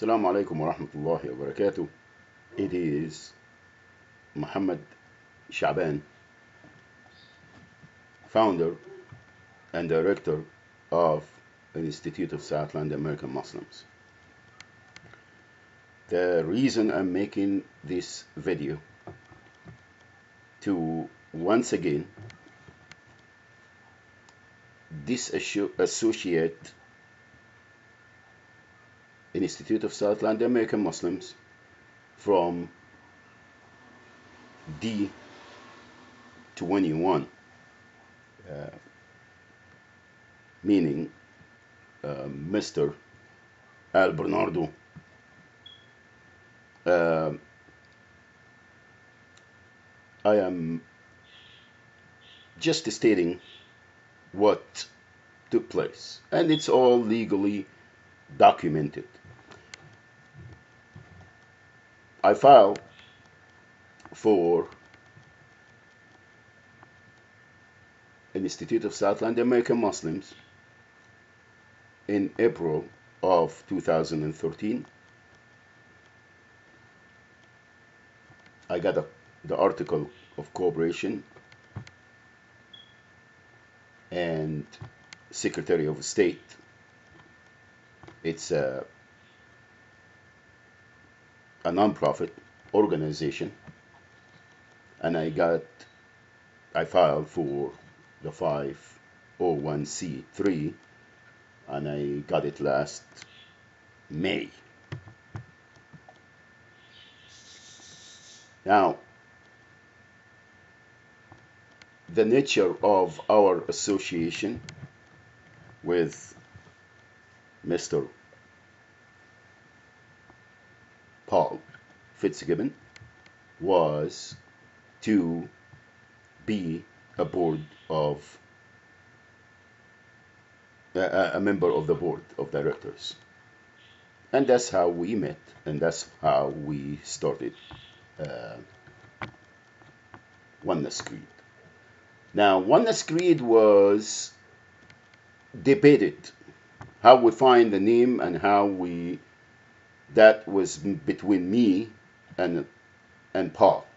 Assalamu alaikum wa rahmatullahi wa barakatuh. It is Muhammad Shaban, founder and director of the Institute of Southland American Muslims. The reason I'm making this video to once again disassociate Institute of Southland American Muslims from D21, meaning Mr. Al Bernardo. I am just stating what took place, and it's all legally documented. I filed for an Institute of Southland American Muslims in April of 2013. I got the article of cooperation and Secretary of State. It's a non-profit organization, and I filed for the 501c3, and I got it last May. Now, the nature of our association with Mr. Paul Fitzgibbon was to be a member of the board of directors, and that's how we met, and that's how we started Oneness Creed. Now, Oneness Creed was debated how we find the name, and that was between me and Paul,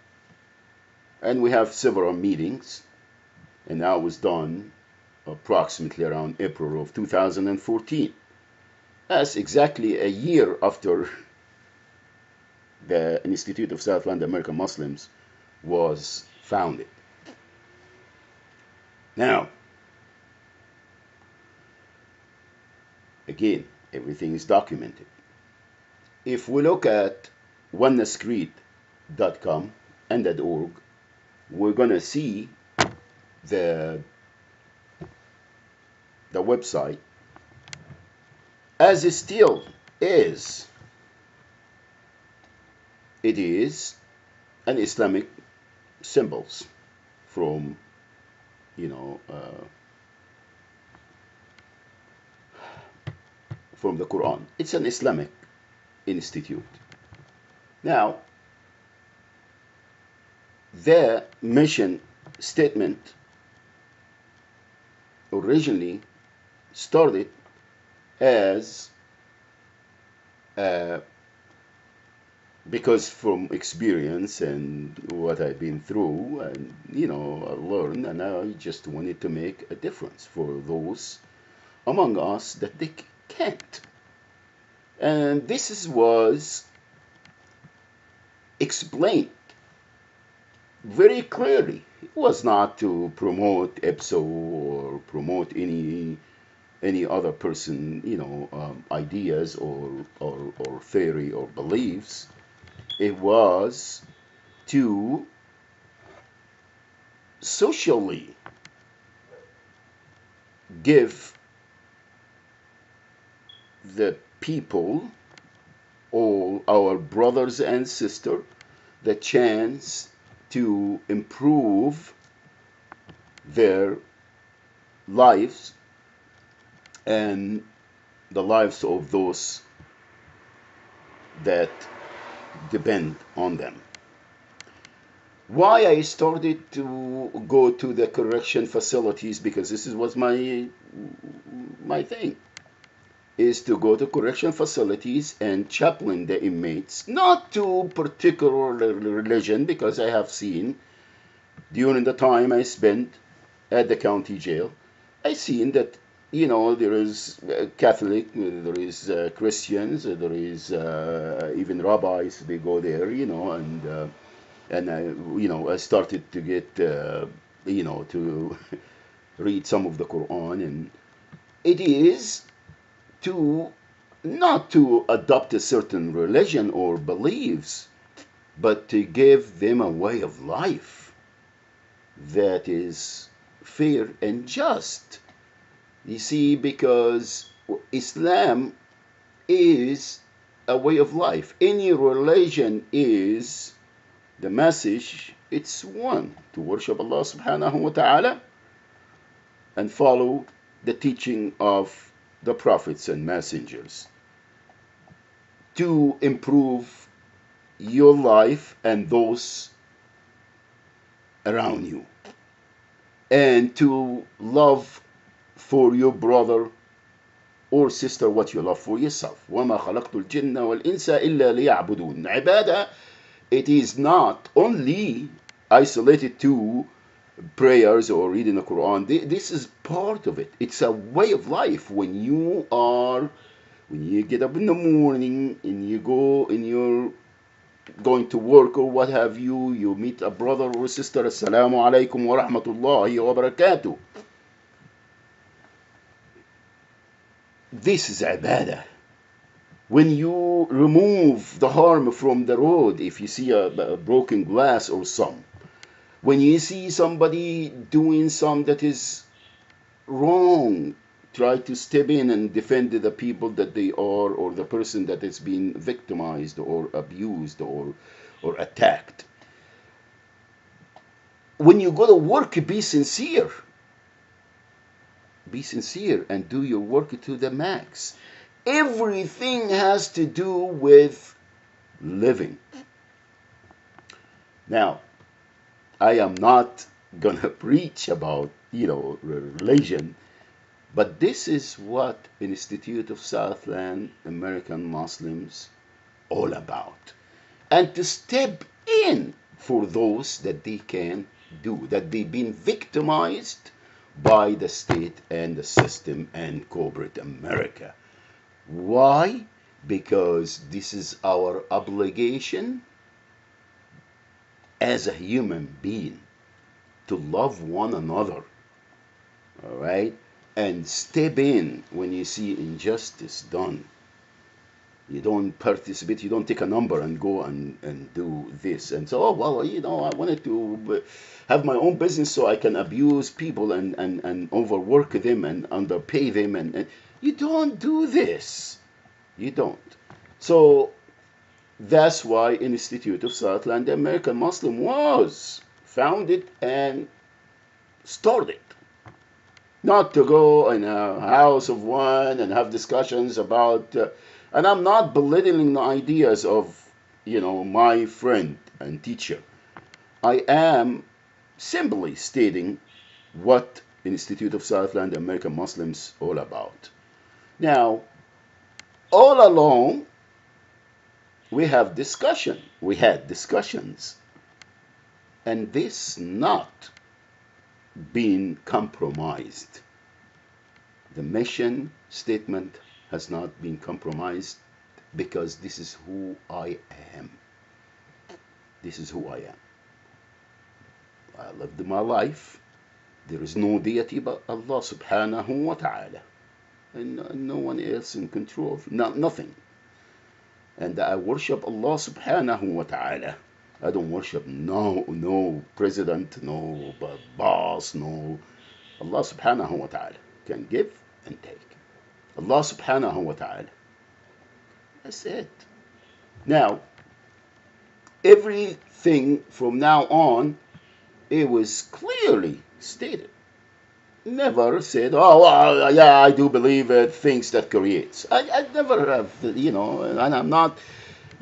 and we have several meetings, and that was done approximately around April of 2014. That's exactly a year after the Institute of Southland American Muslims was founded. Now, again, everything is documented. If we look at onenesscreed.com and .org, we're gonna see the website as it still is. It is an Islamic symbols from from the Quran. It's an Islamic institute. Now, their mission statement originally started as because from experience and what I've been through, and I learned, and I just wanted to make a difference for those among us that they can't. And this was explained very clearly. It was not to promote EPSO or promote any other person, ideas or theory or beliefs. It was to socially give the people, all our brothers and sisters, the chance to improve their lives and the lives of those that depend on them. Why I started to go to the correction facilities, because this was my thing. is to go to correction facilities and chaplain the inmates, not to particular religion, because I have seen during the time I spent at the county jail, I seen that there is Catholic, there is Christians, there is even rabbis. They go there, and I started to get to read some of the Quran, and it is to not to adopt a certain religion or beliefs, but to give them a way of life that is fair and just. You see, because Islam is a way of life. Any religion is the message. It's one, to worship Allah subhanahu wa ta'ala and follow the teaching of the prophets and messengers, to improve your life and those around you, and to love for your brother or sister what you love for yourself. وَمَا خَلَقْتُ الْجِنَّ وَالْإِنسَ إِلَّا لِيَعْبُدُونَ. Ibadah, it is not only isolated to prayers or reading the Quran. This is part of it. It's a way of life. When you get up in the morning and you go and you're going to work or what have you, you meet a brother or sister, Assalamu alaikum wa rahmatullahi wa barakatuh. This is ibadah. When you remove the harm from the road, if you see a broken glass or some, when you see somebody doing something that is wrong, try to step in and defend the people that they are, or the person that is being victimized or abused or attacked. When you go to work, be sincere. Be sincere and do your work to the max. Everything has to do with living. Now, I am not gonna preach about religion, but this is what Institute of Southland American Muslims all about, and to step in for those that they can do, that they've been victimized by the state and the system and corporate America. Why? Because this is our obligation as a human being, to love one another, all right? And step in when you see injustice done. You don't participate, you don't take a number and go and do this. And so, I wanted to have my own business so I can abuse people and overwork them and underpay them. And you don't do this. You don't. So, that's why Institute of Southland American Muslim was founded and started. Not to go in a house of one and have discussions about, and I'm not belittling the ideas of, my friend and teacher. I am simply stating what Institute of Southland American Muslims all about. Now, all along, we had discussions, and this not being compromised. The mission statement has not been compromised, because this is who I am. This is who I am. I lived my life. There is no deity but Allah subhanahu wa ta'ala, and no one else in control, nothing. And I worship Allah subhanahu wa ta'ala. I don't worship no president, no boss, no. Allah subhanahu wa ta'ala can give and take. Allah subhanahu wa ta'ala. That's it. Now, everything from now on, it was clearly stated. Never said, oh, well, yeah, I do believe things that creates. I never have, and I'm not,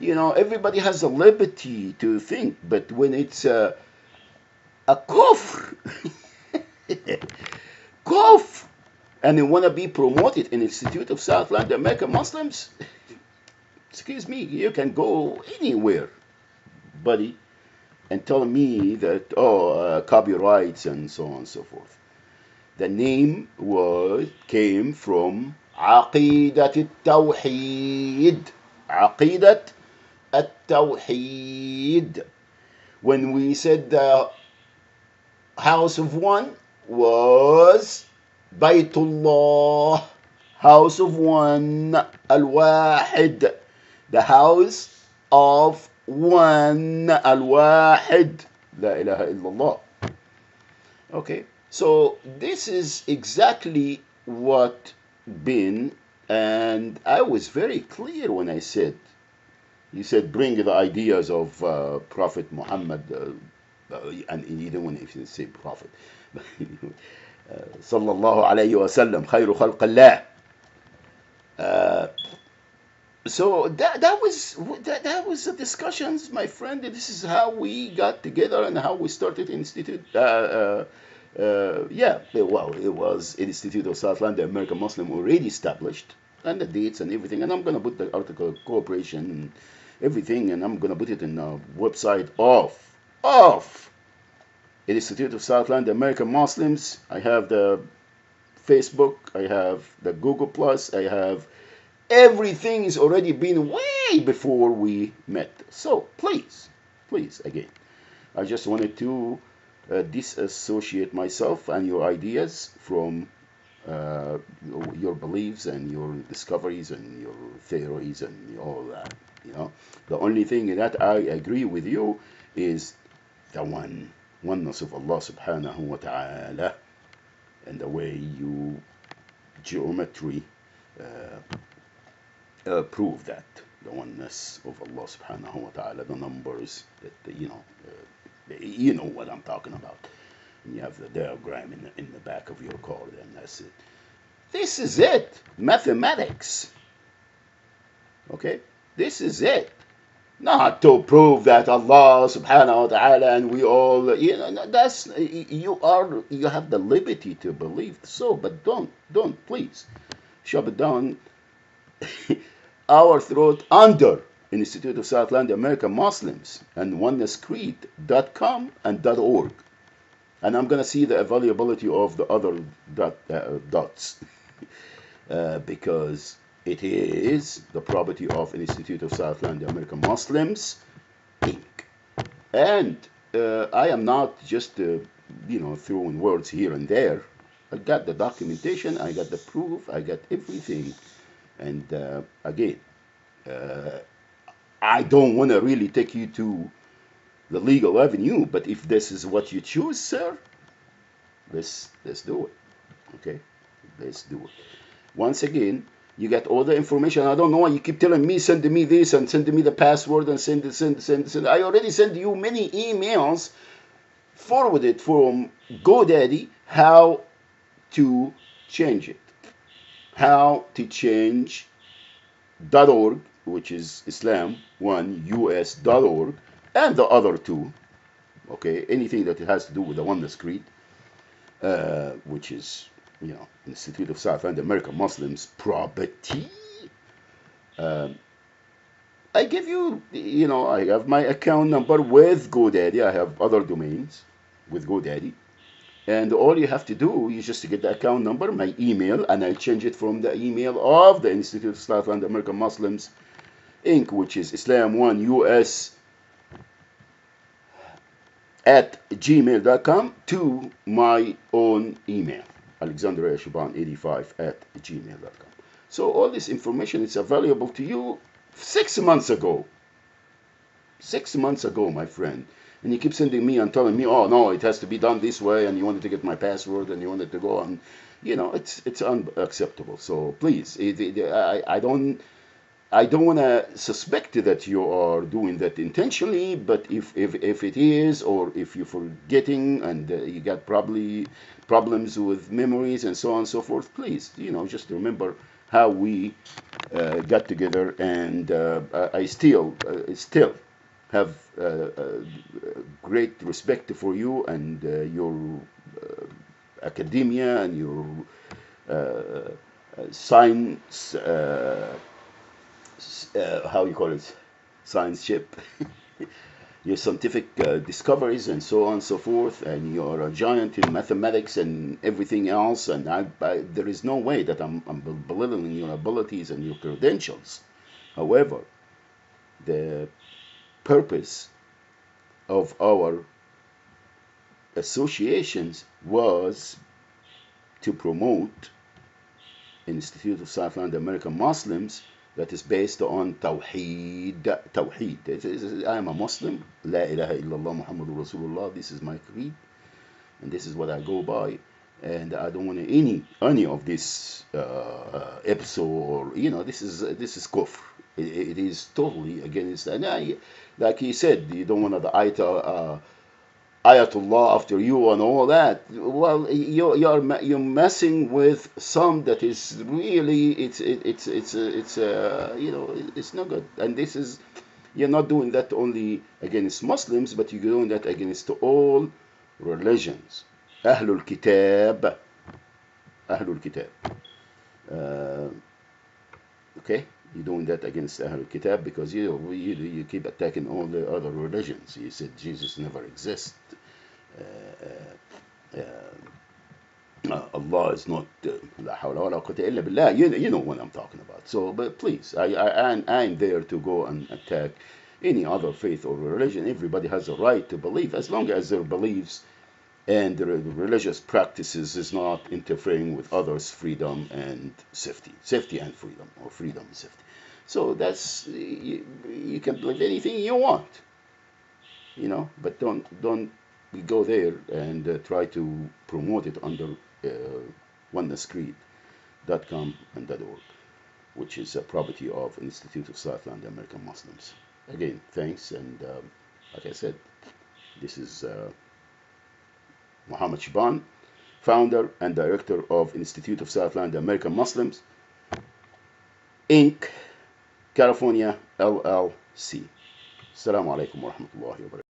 everybody has a liberty to think, but when it's a kufr, kufr, and they want to be promoted in Institute of Southland American Muslims, excuse me, you can go anywhere, buddy, and tell me that, copyrights and so on and so forth. The name came from عقيدة التوحيد. عقيدة التوحيد. When we said the house of one was Baytullah, house of one, Al-Wahid, the house of one, Al-Wahid, La ilaha illallah. Okay, so this is exactly what been, and I was very clear when I said, you said bring the ideas of Prophet Muhammad, and you don't want to say Prophet, sallallahu alayhi wa sallam, khayru khalqallah. So that was the discussions, my friend. This is how we got together and how we started Institute. Yeah, well, it was Institute of Southland American Muslim already established, and the dates and everything. And I'm gonna put the article cooperation and everything, and I'm gonna put it in the website of Institute of Southland American Muslims. I have the Facebook, I have the Google Plus, I have everything is already been way before we met. So please, again, I just wanted to disassociate myself and your ideas from your beliefs and your discoveries and your theories and all that. The only thing that I agree with you is the oneness of Allah subhanahu wa ta'ala, and the way you geometry prove that, the oneness of Allah subhanahu wa ta'ala, the numbers that, you know what I'm talking about. And you have the diagram in the back of your card, and that's it. This is it. Mathematics. Okay? This is it. Not to prove that Allah subhanahu wa ta'ala and we all, that's, you have the liberty to believe so, but don't, please, shove it down our throat under Institute of Southland American Muslims and onenesscreed.com and .org. And I'm going to see the availability of the other dots because it is the property of Institute of Southland American Muslims, Inc. And I am not just, throwing words here and there. I got the documentation, I got the proof, I got everything. And again, I don't want to really take you to the legal avenue, but if this is what you choose, sir, let's do it. Okay, let's do it. Once again, you get all the information. I don't know why you keep telling me, send me this and send me the password and send. I already sent you many emails forwarded from GoDaddy how to change it. How to change .org, which is Islam1US.org, and the other two. Okay, anything that has to do with the Oneness Creed, which is, Institute of Southland American Muslims property. I give you, I have my account number with GoDaddy. I have other domains with GoDaddy. And all you have to do is just to get the account number, my email, and I change it from the email of the Institute of Southland American Muslims, Inc., which is Islam1US @gmail.com, to my own email, alexandriashaban85 @gmail.com. So all this information is available to you 6 months ago. 6 months ago, my friend. And you keep sending me and telling me, oh no, it has to be done this way, and you wanted to get my password, and you wanted to go on. It's unacceptable. So please, I don't want to suspect that you are doing that intentionally, but if it is, or if you're forgetting and you got probably problems with memories and so on and so forth, please, just remember how we got together, and I still have great respect for you and your academia and your science, how you call it, science ship, your scientific discoveries and so on and so forth, and you're a giant in mathematics and everything else, and there is no way that I'm belittling your abilities and your credentials. However, the purpose of our associations was to promote Institute of Southland American Muslims that is based on Tawheed. Tawheed. I am a Muslim. La ilaha illallah Muhammadur Rasulullah. This is my creed, and this is what I go by. And I don't want any of this episode, or this is kufr. It is totally against. And like he said, you don't want the ayatullah after you and all that. Well, you're messing with some that is really it's not good. And this is, you're not doing that only against Muslims, but you're doing that against all religions. Ahlul Kitab. Ahlul Kitab. Okay? You're doing that against Ahlul Kitab because you keep attacking all the other religions. You said Jesus never exists. Allah is not la hawla wa la quwwata illa billah. You know what I'm talking about. So, but please, I'm there to go and attack any other faith or religion. Everybody has a right to believe, as long as their beliefs and their religious practices is not interfering with others' freedom and safety and freedom, or freedom and safety. So that's, you can believe anything you want, but don't go there and try to promote it under onenesscreed.com and .org, which is a property of Institute of Southland American Muslims. Again, thanks, and like I said, this is Muhammad Shaban, founder and director of Institute of Southland American Muslims, Inc., California, LLC. Assalamu alaikum wa rahmatullahi wa barakatuh.